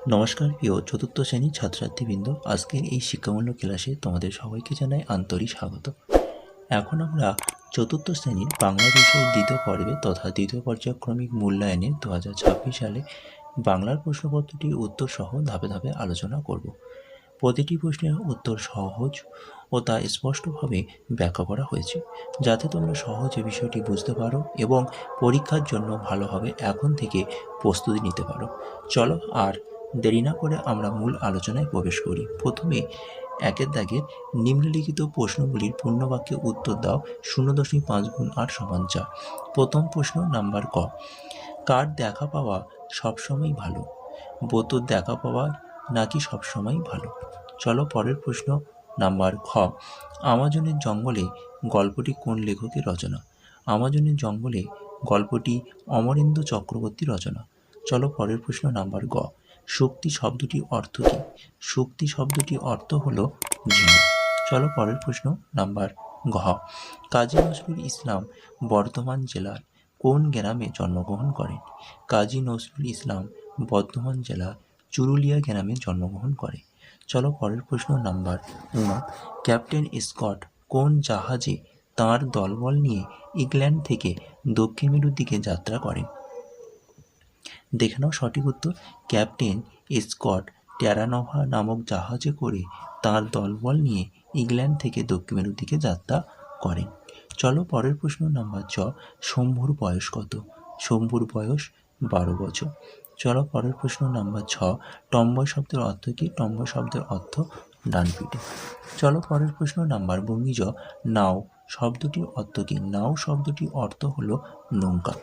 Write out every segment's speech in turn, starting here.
নমস্কার প্রিয় চতুর্থ শ্রেণীর ছাত্রছাত্রীবৃন্দ, আজকের এই শিক্ষামূলক ক্লাসে তোমাদের সবাইকে জানাই আন্তরিক স্বাগত। এখন আমরা চতুর্থ শ্রেণীর বাংলা বিষয়ের দ্বিতীয় পর্বে তথা দ্বিতীয় পর্যায়ক্রমিক মূল্যায়নে 2026 সালে বাংলার প্রশ্নপত্রটির উত্তর সহ ধাপে ধাপে আলোচনা করব। প্রতিটি প্রশ্নের উত্তর সহজ ও তা স্পষ্টভাবে ব্যাখ্যা করা হয়েছে, যাতে তোমরা সহজে বিষয়টি বুঝতে পারো এবং পরীক্ষার জন্য ভালোভাবে এখন থেকে প্রস্তুতি নিতে পারো। চলো আর দেরি না করে আমরা মূল আলোচনায় প্রবেশ করি। প্রথমে একের দাগের নিম্নলিখিত প্রশ্নগুলির পূর্ণবাক্যে উত্তর দাও। 0.5 গুণ 8 সমান 4। প্রথম প্রশ্ন নাম্বার ক, কার দেখা পাওয়া সবসময় ভালো? বোতর দেখা পাওয়া নাকি সবসময় ভালো? চলো পরের প্রশ্ন নাম্বার খ, আমাজনের জঙ্গলে গল্পটি কোন লেখকের রচনা? আমাজনের জঙ্গলে গল্পটি অমরেন্দ্র চক্রবর্তী রচনা। চলো পরের প্রশ্ন নাম্বার গ, শক্তি শব্দটির অর্থ কী? শক্তি শব্দটির অর্থ হলো ঝিনুক। চলো পরের প্রশ্ন নাম্বার ঘ, কাজী নজরুল ইসলাম বর্ধমান জেলার কোন গ্রামে জন্মগ্রহণ করেন? কাজী নজরুল ইসলাম বর্ধমান জেলার চুরুলিয়া গ্রামে জন্মগ্রহণ করে। চলো পরের প্রশ্ন নাম্বার ক্যাপ্টেন স্কট কোন জাহাজে তাঁর দলবল নিয়ে ইংল্যান্ড থেকে দক্ষিণ মেরুর দিকে যাত্রা করেন? দেখে নাও সঠিক উত্তর, ক্যাপ্টেন স্কট টেরানোভা নামক জাহাজে করে তাঁর দলবল নিয়ে ইংল্যান্ড থেকে দক্ষিণ মেরুর দিকে যাত্রা করেন। চলো পরের প্রশ্ন নাম্বার চ, শম্ভুর বয়স কত? শম্ভুর বয়স 12 বছর। চলো পরের প্রশ্ন নাম্বার ছ, টম্বয় শব্দের অর্থ কী? টম্বয় শব্দের অর্থ ডান পিঠে। চলো পরের প্রশ্ন নাম্বার বঙ্গিজ, নাও শব্দটির অর্থ কী? নাও শব্দটির অর্থ হলো নৌকা।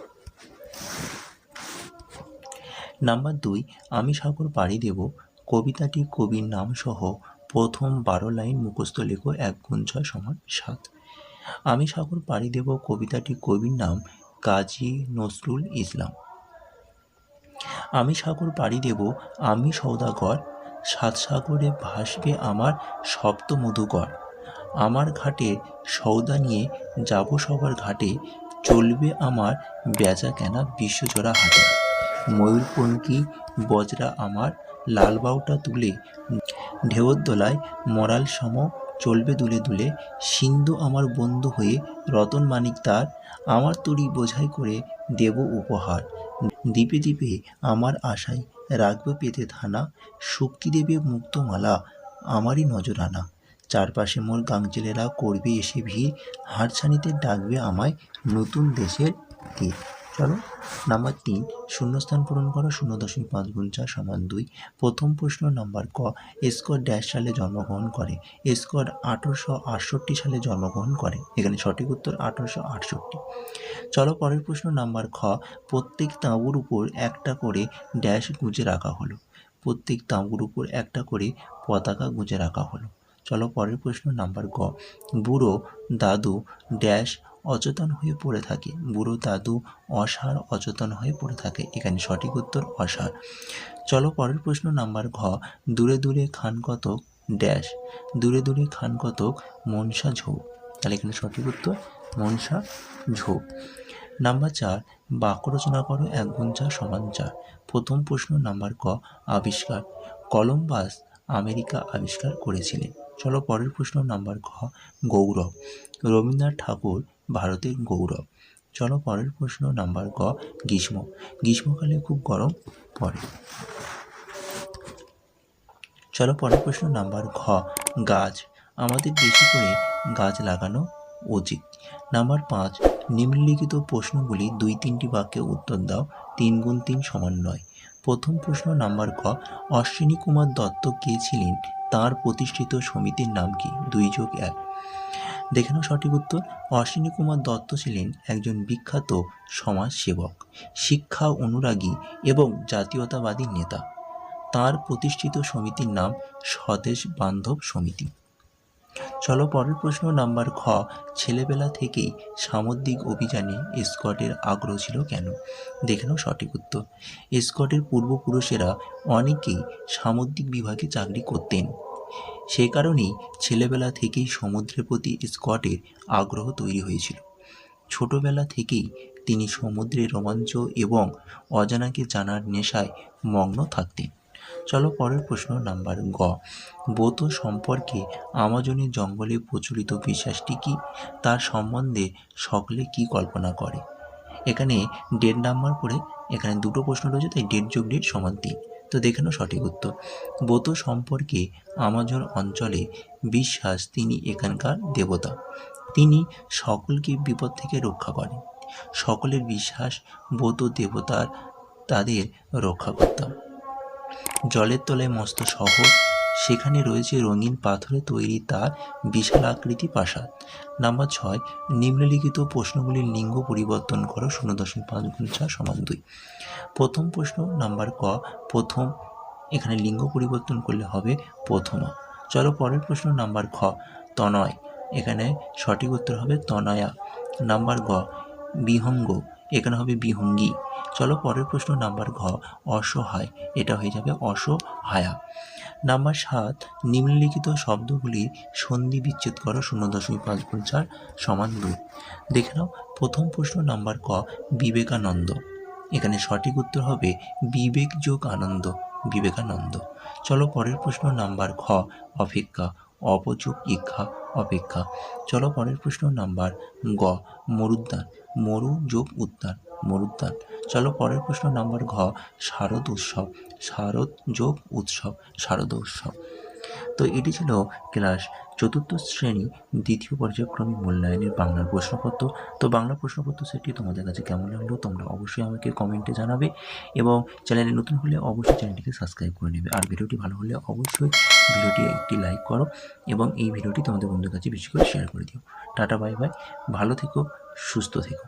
নাম্বার 2, আমি সাগর পাড়ি দেব কবিতাটি কবির নাম সহ প্রথম 12 লাইন মুখস্থ লেখো। 1 গুণ 6 সমান 7। আমি সাগর পাড়ি দেব কবিতাটি কবির নাম কাজী নজরুল ইসলাম। আমি সাগর পাড়ি দেব আমি সওদাগর, 7 সাগরে ভাসবে আমার সপ্ত মধুকর। আমার ঘাটে সওদা নিয়ে যাব সবার ঘাটে, চলবে আমার বেচা কেনা বিশ্বজোড়া হাটে। ময়ূরপঙ্খী বজরা আমার লাল বাউটা তুলে, ঢেউর দোলায় মরাল সম চলবে দুলে দুলে। সিন্ধু আমার বন্ধু হয়ে রতন মানিক তার, আমার তরি বোঝাই করে দেব উপহার। দ্বীপে দ্বীপে আমার আশায় রাখবে পেতে থানা, শক্তি দেবে মুক্তমালা আমারই নজরানা। চারপাশে মোর গাংচিলেরা করবে এসে ভিড়, হাড়ছানিতে ডাকবে আমায় নতুন দেশের তীর। চলো নাম্বার 3, শূন্যস্থান পূরণ করো। 0.5 গুণ 4 সমান 2। প্রথম প্রশ্ন নাম্বার ক, স্কট ড্যাশ সালে জন্মগ্রহণ করে? স্কট 1868 সালে জন্মগ্রহণ করে। এখানে সঠিক উত্তর 1868। চলো পরের প্রশ্ন নাম্বার খ, প্রত্যেক তাঁবুর উপর একটা করে ড্যাশ গুঁজে রাখা হলো। প্রত্যেক তাঁবুর উপর একটা করে পতাকা গুঁজে রাখা হলো। চলো পরের প্রশ্ন নাম্বার গ, বুড়ো দাদু ড্যাশ অচেতন হয়ে পড়ে থাকে। বুড়ো দাদু অসার অচেতন হয়ে পড়ে থাকে। এখানে সঠিক উত্তর অসার। চলো পরের প্রশ্ন নাম্বার ঘ, দূরে দূরে খান কতক ড্যাশ, দূরে দূরে খান কতক মনসা ঝোপ। তাহলে এখানে সঠিক উত্তর মনসা ঝোপ। নাম্বার 4, বাক্য রচনা করো। 1 গুণ 4 সমান 4। প্রথম প্রশ্ন নাম্বার ক, আবিষ্কার কলম্বাস আমেরিকা আবিষ্কার করেছিলেন। চলো পরের প্রশ্ন নাম্বার খ, গৌরব রবীন্দ্রনাথ ঠাকুর ভারতের গৌরব। চলো পরের প্রশ্ন নাম্বার গ, গ্রীষ্ম গ্রীষ্মকালে খুব গরম পড়ে। চলো পরের প্রশ্ন নাম্বার ঘ, গাছ আমাদের বেশি করে গাছ লাগানো উচিত। নাম্বার 5, নিম্নলিখিত প্রশ্নগুলি 2-3টি বাক্যে উত্তর দাও। 3 গুণ 3 সমান 9। প্রথম প্রশ্ন নাম্বার ক, অশ্বিনী কুমার দত্ত কে ছিলেন? তাঁর প্রতিষ্ঠিত সমিতির নাম কি? 2+1। দেখে নাও সঠিক উত্তর, অশ্বিনী কুমার দত্ত ছিলেন একজন বিখ্যাত সমাজসেবক, শিক্ষা অনুরাগী এবং জাতীয়তাবাদী নেতা। তাঁর প্রতিষ্ঠিত সমিতির নাম স্বদেশ বান্ধব সমিতি। চলো পরের প্রশ্ন নাম্বার খ, ছেলেবেলা থেকেই সামুদ্রিক অভিযানে স্কটের আগ্রহ ছিল কেন? দেখে নাও সঠিক উত্তর, স্কটের পূর্বপুরুষেরা অনেকেই সামুদ্রিক বিভাগে চাকরি করতেন। সে কারণেই ছেলেবেলা থেকেই সমুদ্রের প্রতি স্কটের আগ্রহ তৈরি হয়েছিল। ছোটবেলা থেকেই তিনি সমুদ্রের রোমাঞ্চ এবং অজানাকে জানার নেশায় মগ্ন থাকতেন। চলো পরের প্রশ্ন নাম্বার গ। বোতো সম্পর্কে আমাজনের জঙ্গলে প্রচলিত বিশ্বাসটি কি? তার সম্বন্ধে সকলে কি কল্পনা করে? এখানে ডেট নাম্বার করে এখানে দুটো প্রশ্ন রয়েছে, তাই ডেট যোগ ডেট সমান 3। তো দেখে নাও সঠিক উত্তর। বোতো সম্পর্কে আমাজন অঞ্চলে বিশ্বাস তিনি এখানকার দেবতা। তিনি সকলকে বিপদ থেকে রক্ষা করেন। সকলের বিশ্বাস বোতো দেবতার তাদের রক্ষাকর্তা। জলের তলায় মস্ত শহর, সেখানে রয়েছে রঙিন পাথরে তৈরি তার বিশাল আকৃতি প্রাসাদ। নাম্বার 6, নিম্নলিখিত প্রশ্নগুলির লিঙ্গ পরিবর্তন করো 0.5 গুণ 4 সমান 2। প্রথম প্রশ্ন নাম্বার ক, প্রথম, এখানে লিঙ্গ পরিবর্তন করলে হবে প্রথমা। চলো পরের প্রশ্ন নাম্বার খ, তনয়, এখানে সঠিক উত্তর হবে তনয়া। নাম্বার গ, বিহঙ্গ, এখানে হবে বিহঙ্গী। চলো পরের প্রশ্ন নাম্বার ঘ, অসহায়, এটা হয়ে যাবে অসহায়া। নাম্বার 7, নিম্নলিখিত শব্দগুলির সন্ধি বিচ্ছেদ করো 0.5 গুণ 4 সমান 2। দেখে নাও প্রথম প্রশ্ন নাম্বার ক, বিবেকানন্দ, এখানে সঠিক উত্তর হবে বিবেক যোগ আনন্দ, বিবেকানন্দ। চলো পরের প্রশ্ন নাম্বার খ, অপেক্ষা, অপযোগ ইক্ষা, অপেক্ষা। চলো পরের প্রশ্ন নাম্বার গ, মরুদ্যান, মরু যোগ উদ্যান, মরুদ্যান। চলো পরের প্রশ্ন নাম্বার ঘ, শারদ উৎসব, শারদ যোগ উৎসব, শারদ উৎসব। তো এটি ছিল ক্লাস 4th শ্রেণী দ্বিতীয় পর্যায়ক্রমিক মূল্যায়নের বাংলার প্রশ্নপত্র। তো বাংলা প্রশ্নপত্র সেটি তোমাদের কাছে কেমন লাগলো তোমরা অবশ্যই আমাকে কমেন্টে জানাবে, এবং চ্যানেলে নতুন হলে অবশ্যই চ্যানেলটিকে সাবস্ক্রাইব করে নেবে। আর ভিডিওটি ভালো হলে অবশ্যই ভিডিওটি একটি লাইক করো, এবং এই ভিডিওটি তোমাদের বন্ধুদের কাছে বেশি করে শেয়ার করে দিও। টাটা, বাই বাই, ভালো থেকো, সুস্থ থেকো।